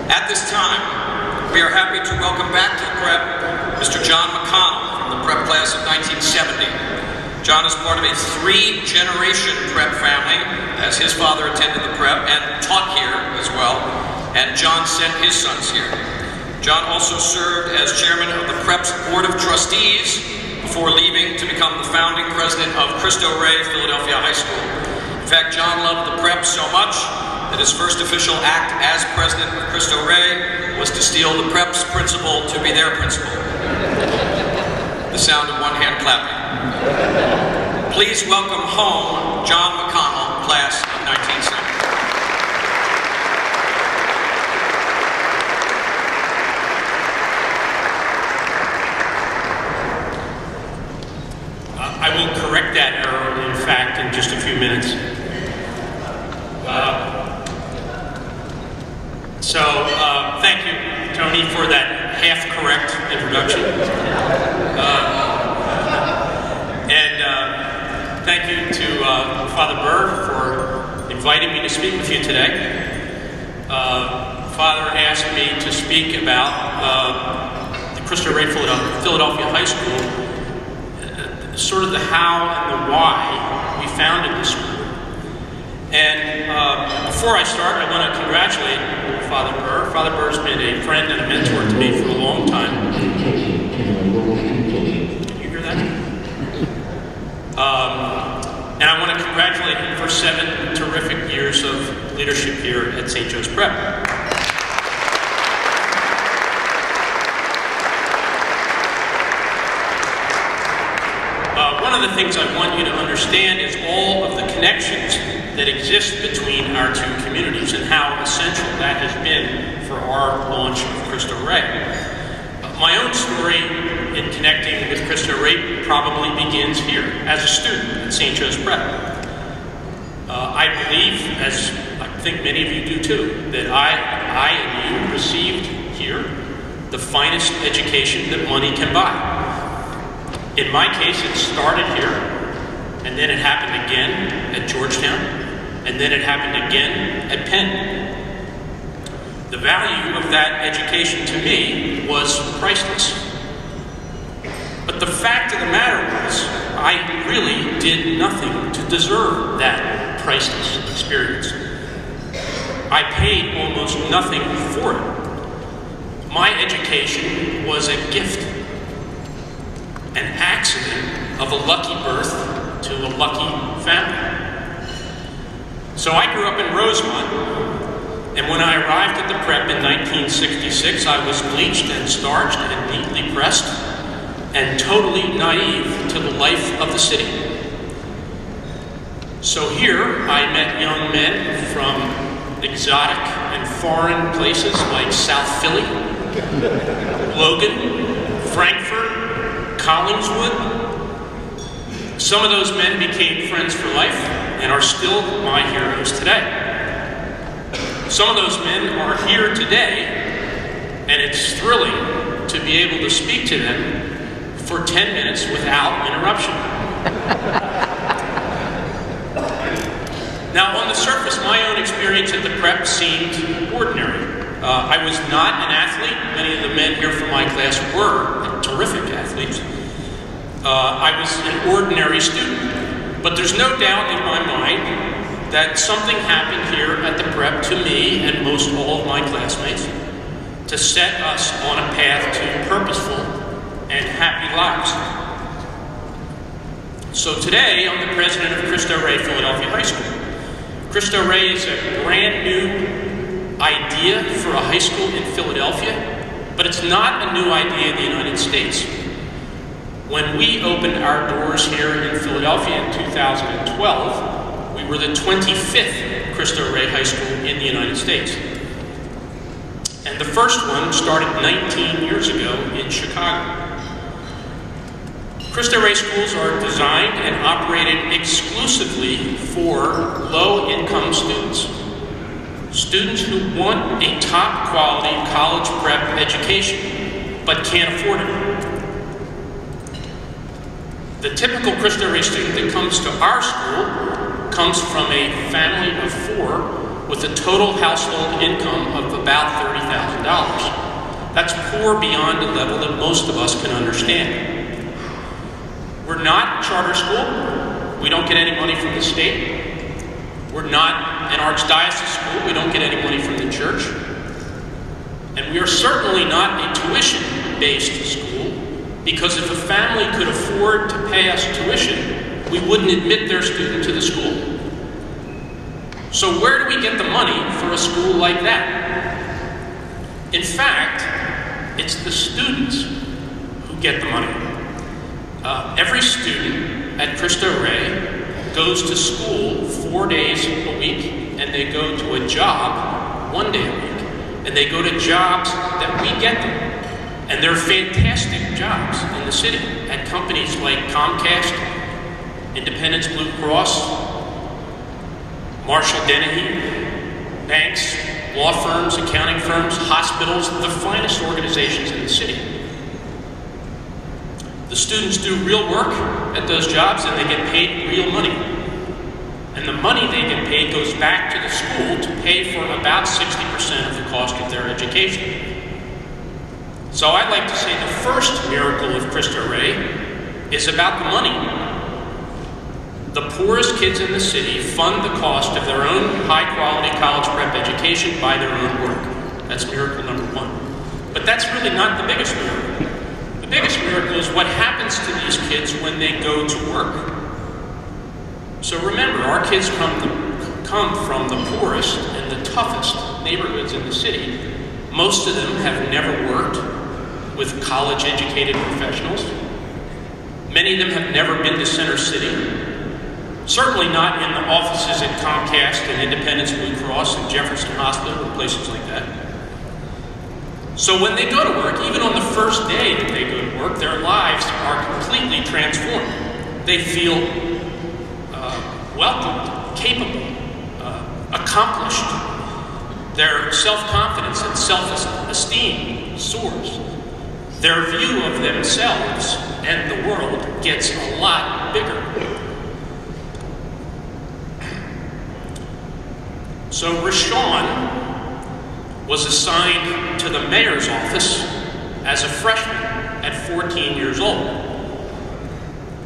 At this time, we are happy to welcome back to the Prep Mr. John McConnell from the Prep class of 1970. John is part of a three-generation Prep family, as his father attended the Prep and taught here as well, and John sent his sons here. John also served as chairman of the Prep's Board of Trustees before leaving to become the founding president of Cristo Philadelphia High School. In fact, John loved the Prep so much that his first official act as president of Cristo was to steal the Prep's principal to be their principal. The sound of one hand clapping. Please welcome home John McConnell, class of 1970. I will correct that error, in fact, in just a few minutes. Thank you, Tony, for that half-correct introduction. Thank you to Father Burr for inviting me to speak with you today. Father asked me to speak about the Cristo Rey Philadelphia High School, sort of the how and the why we founded this school. And before I start, I want to congratulate Father Burr. Father Burr's been a friend and a mentor to me for a long time. Did you hear that? And I want to congratulate him for 7 terrific years of leadership here at St. Joe's Prep. One of the things I want you to understand is all of the connections that exist between our two communities and how essential that has been for our launch of Cristo Rey. My own story in connecting with Cristo Rey probably begins here as a student at St. Joe's Prep. I believe, as I think many of you do too, that I and you received here the finest education that money can buy. In my case, it started here, and then it happened again at Georgetown, and then it happened again at Penn. The value of that education to me was priceless. But the fact of the matter was, I really did nothing to deserve that priceless experience. I paid almost nothing for it. My education was a gift, an accident of a lucky birth to a lucky family. So I grew up in Rosemont, and when I arrived at the Prep in 1966, I was bleached and starched and neatly pressed and totally naive to the life of the city. So here I met young men from exotic and foreign places like South Philly, Logan, Frankfurt, Collingswood. Some of those men became friends for life and are still my heroes today. Some of those men are here today, and it's thrilling to be able to speak to them for 10 minutes without interruption. Now, on the surface, my own experience at the Prep seemed ordinary. I was not an athlete. Many of the men here from my class were terrific athletes. I was an ordinary student, but there's no doubt in my mind that something happened here at the Prep to me and most all of my classmates to set us on a path to purposeful and happy lives. So today, I'm the president of Cristo Rey Philadelphia High School. Cristo Rey is a brand new idea for a high school in Philadelphia, but it's not a new idea in the United States. When we opened our doors here in Philadelphia in 2012, we were the 25th Cristo Rey High School in the United States. And the first one started 19 years ago in Chicago. Cristo Rey schools are designed and operated exclusively for low-income students. Students who want a top-quality college prep education, but can't afford it. The typical Cristo Rey student that comes to our school comes from a family of 4 with a total household income of about $30,000. That's poor beyond a level that most of us can understand. We're not a charter school. We don't get any money from the state. We're not an archdiocese school. We don't get any money from the church. And we are certainly not a tuition-based school, because if a family could afford to pay us tuition, we wouldn't admit their student to the school. So where do we get the money for a school like that? In fact, it's the students who get the money. Every student at Cristo Rey goes to school 4 days a week, and they go to a job 1 day a week. And they go to jobs that we get them. And they're fantastic jobs in the city at companies like Comcast, Independence Blue Cross, Marshall Dennehy, banks, law firms, accounting firms, hospitals, the finest organizations in the city. The students do real work at those jobs, and they get paid real money. And the money they get paid goes back to the school to pay for about 60% of the cost of their education. So I'd like to say the first miracle of Cristo Rey is about the money. The poorest kids in the city fund the cost of their own high-quality college prep education by their own work. That's miracle number one. But that's really not the biggest miracle. The biggest miracle is what happens to these kids when they go to work. So remember, our kids come from the poorest and the toughest neighborhoods in the city. Most of them have never worked with college-educated professionals. Many of them have never been to Center City. Certainly not in the offices at Comcast and Independence Blue Cross and Jefferson Hospital and places like that. So when they go to work, even on the first day that they go to work, their lives are completely transformed. They feel welcomed, capable, accomplished. Their self-confidence and self-esteem soars. Their view of themselves and the world gets a lot bigger. So Rashawn was assigned to the mayor's office as a freshman at 14 years old.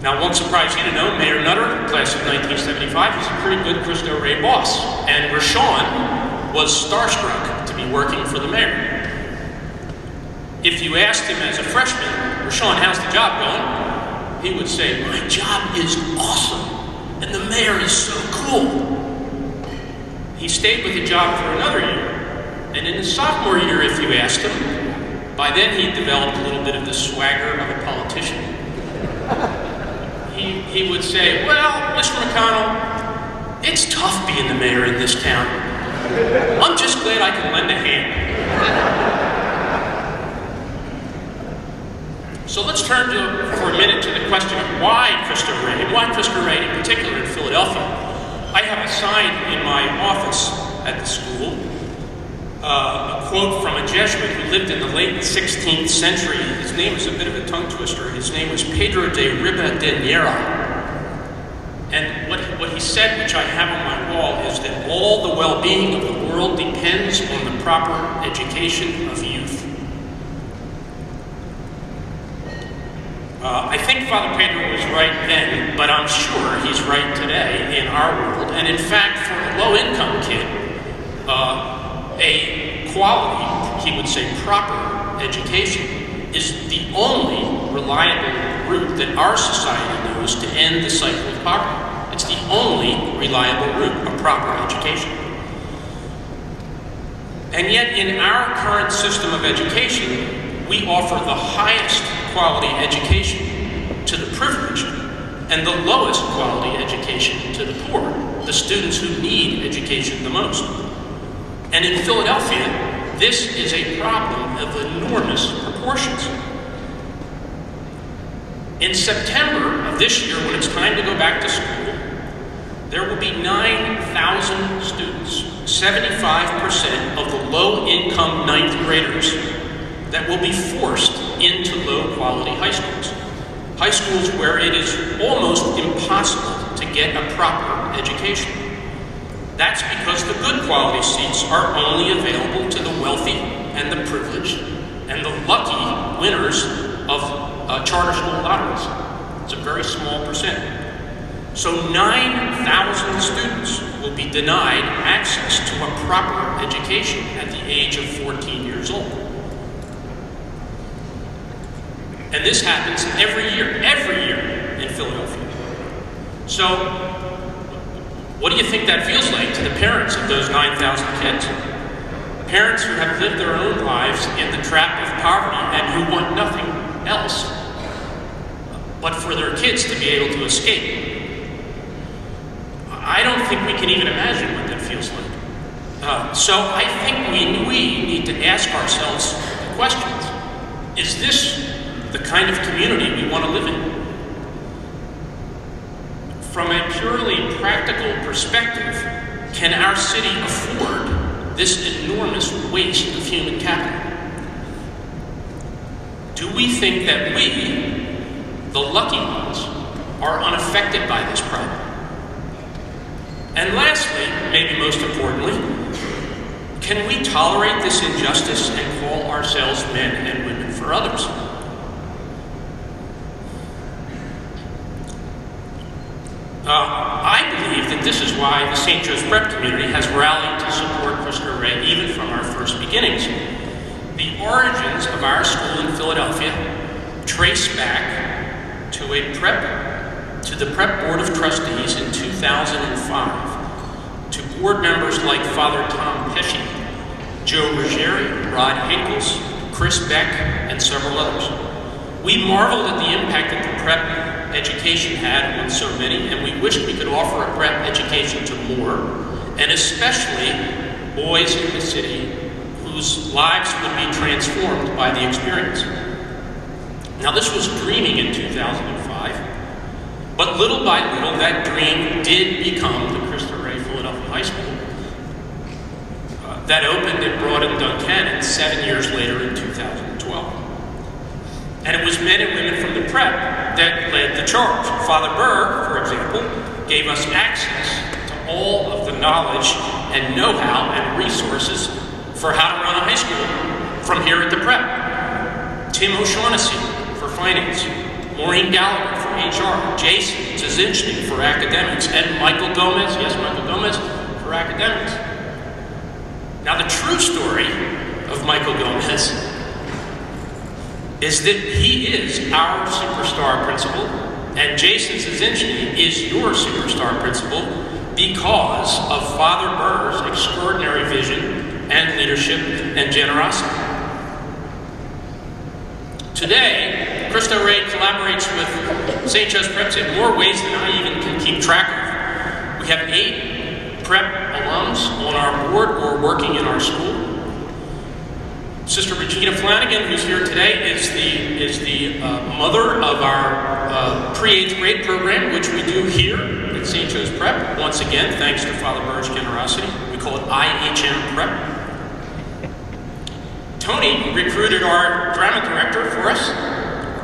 Now, it won't surprise you to know, Mayor Nutter, class of 1975, is a pretty good Cristo Rey boss. And Rashawn was starstruck to be working for the mayor. If you asked him as a freshman, Rashawn, how's the job going? He would say, my job is awesome, and the mayor is so cool. He stayed with the job for another year. And in his sophomore year, if you asked him, by then he developed a little bit of the swagger of a politician. He would say, well, Mr. McConnell, it's tough being the mayor in this town. I'm just glad I can lend a hand. So let's turn for a minute to the question of why Cristo Rey, and why Cristo Rey in particular in Philadelphia. I have a sign in my office at the school, a quote from a Jesuit who lived in the late 16th century. His name is a bit of a tongue twister. His name was Pedro de Ribadeneira. And what he said, which I have on my wall, is that all the well-being of the world depends on the proper education of youth. I think Father Pedro was right then, but I'm sure he's right today in our world. And in fact, for a low-income kid, a quality, he would say proper education, is the only reliable route that our society knows to end the cycle of poverty. It's the only reliable route, a proper education. And yet in our current system of education, we offer the highest quality education to the privileged and the lowest quality education to the poor, the students who need education the most. And in Philadelphia, this is a problem of enormous proportions. In September of this year, when it's time to go back to school, there will be 9,000 students, 75% of the low-income ninth graders, that will be forced into low-quality high schools. High schools where it is almost impossible to get a proper education. That's because the good quality seats are only available to the wealthy and the privileged and the lucky winners of charter school lotteries. It's a very small percent. So 9,000 students will be denied access to a proper education at the age of 14 years old. And this happens every year in Philadelphia. So, what do you think that feels like to the parents of those 9,000 kids? Parents who have lived their own lives in the trap of poverty and who want nothing else but for their kids to be able to escape. I don't think we can even imagine what that feels like. So I think we need to ask ourselves the questions. Is this the kind of community we want to live in? From a purely practical perspective, can our city afford this enormous waste of human capital? Do we think that we, the lucky ones, are unaffected by this problem? And lastly, maybe most importantly, can we tolerate this injustice and call ourselves men and women for others? I believe that this is why the St. Joe's Prep community has rallied to support Cristo Rey even from our first beginnings. The origins of our school in Philadelphia trace back to the Prep Board of Trustees in 2005, to board members like Father Tom Pesci, Joe Ruggieri, Rod Hinkles, Chris Beck, and several others. We marveled at the impact that the prep education had on so many, and we wished we could offer a prep education to more, and especially boys in the city whose lives would be transformed by the experience. Now, this was dreaming in 2005, but little by little, that dream did become the Cristo Rey Philadelphia High School. That opened at Broad and Duncannon 7 years later in 2012. And it was men and women from the prep that led the charge. Father Burr, for example, gave us access to all of the knowledge and know-how and resources for how to run a high school from here at the prep. Tim O'Shaughnessy for finance, Maureen Gallagher for HR, Jason Zazinchny for academics, and Michael Gomez, yes, Michael Gomez, for academics. Now, the true story of Michael Gomez is that he is our superstar principal, and Jason Zazinchny is your superstar principal because of Father Burr's extraordinary vision and leadership and generosity. Today, Cristo Rey collaborates with St. Joe's Prep in more ways than I even can keep track of. We have 8 prep alums on our board or working in our school. Sister Regina Flanagan, who's here today, is the mother of our pre-8th grade program, which we do here at St. Joe's Prep. Once again, thanks to Father Burr's generosity. We call it IHM Prep. Tony recruited our drama director for us.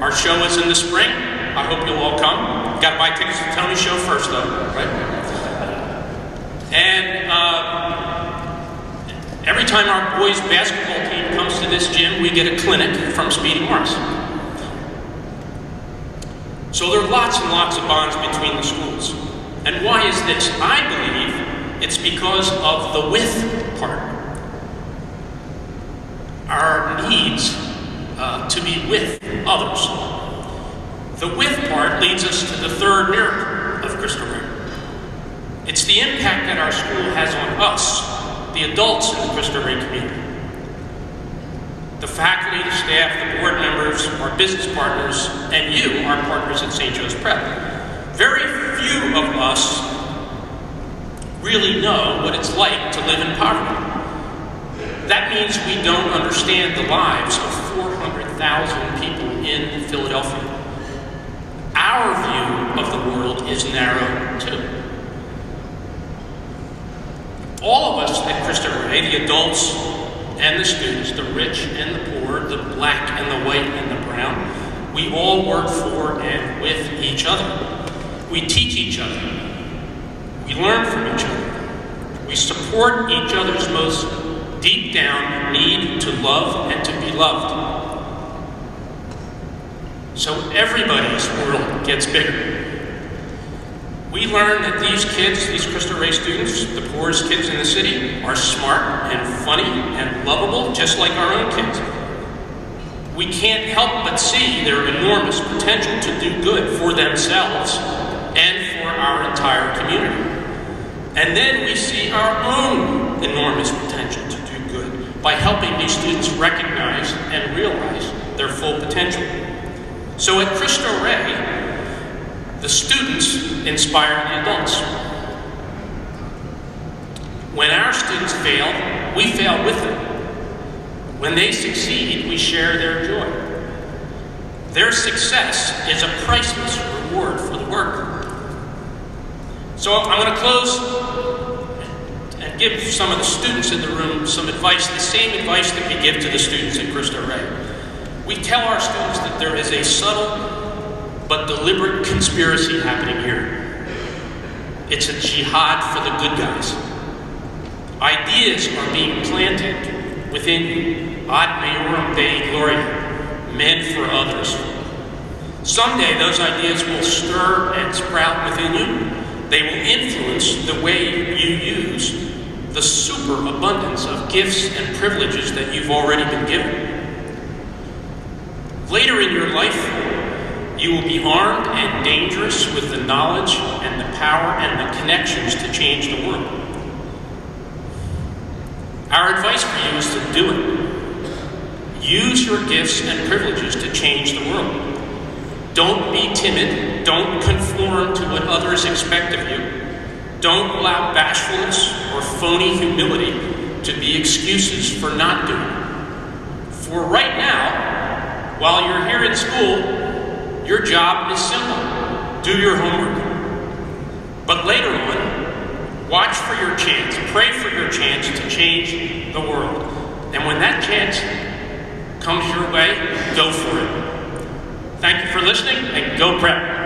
Our show is in the spring. I hope you'll all come. You gotta buy tickets to Tony's show first, though, right? And every time our boys' basketball team comes to this gym, we get a clinic from Speedy Morris. So there are lots and lots of bonds between the schools. And why is this? I believe it's because of the with part. Our needs to be with others. The with part leads us to the third miracle of Cristo Rey. It's the impact that our school has on us, the adults in the Cristo Rey community. The faculty, the staff, the board members, our business partners, and you, our partners at St. Joe's Prep. Very few of us really know what it's like to live in poverty. That means we don't understand the lives of 400,000 people in Philadelphia. Our view of the world is narrow, too. All of us at Cristo Rey, the adults and the students, the rich and the poor, the black and the white and the brown, we all work for and with each other. We teach each other. We learn from each other. We support each other's most deep down need to love and to be loved. So everybody's world gets bigger. We learn that these kids, these Cristo Rey students, the poorest kids in the city, are smart and funny and lovable, just like our own kids. We can't help but see their enormous potential to do good for themselves and for our entire community. And then we see our own enormous potential to do good by helping these students recognize and realize their full potential. So at Cristo Rey, the students inspire the adults. When our students fail, we fail with them. When they succeed, we share their joy. Their success is a priceless reward for the work. So I'm going to close and give some of the students in the room some advice, the same advice that we give to the students at Cristo Rey. We tell our students that there is a subtle but deliberate conspiracy happening here. It's a jihad for the good guys. Ideas are being planted within you, ad majorem Dei gloria, meant for others. Someday those ideas will stir and sprout within you. They will influence the way you use the superabundance of gifts and privileges that you've already been given. Later in your life, you will be armed and dangerous with the knowledge and the power and the connections to change the world. Our advice for you is to do it. Use your gifts and privileges to change the world. Don't be timid. Don't conform to what others expect of you. Don't allow bashfulness or phony humility to be excuses for not doing it. For right now, while you're here in school, your job is simple. Do your homework. But later on, watch for your chance. Pray for your chance to change the world. And when that chance comes your way, go for it. Thank you for listening, and go Prep.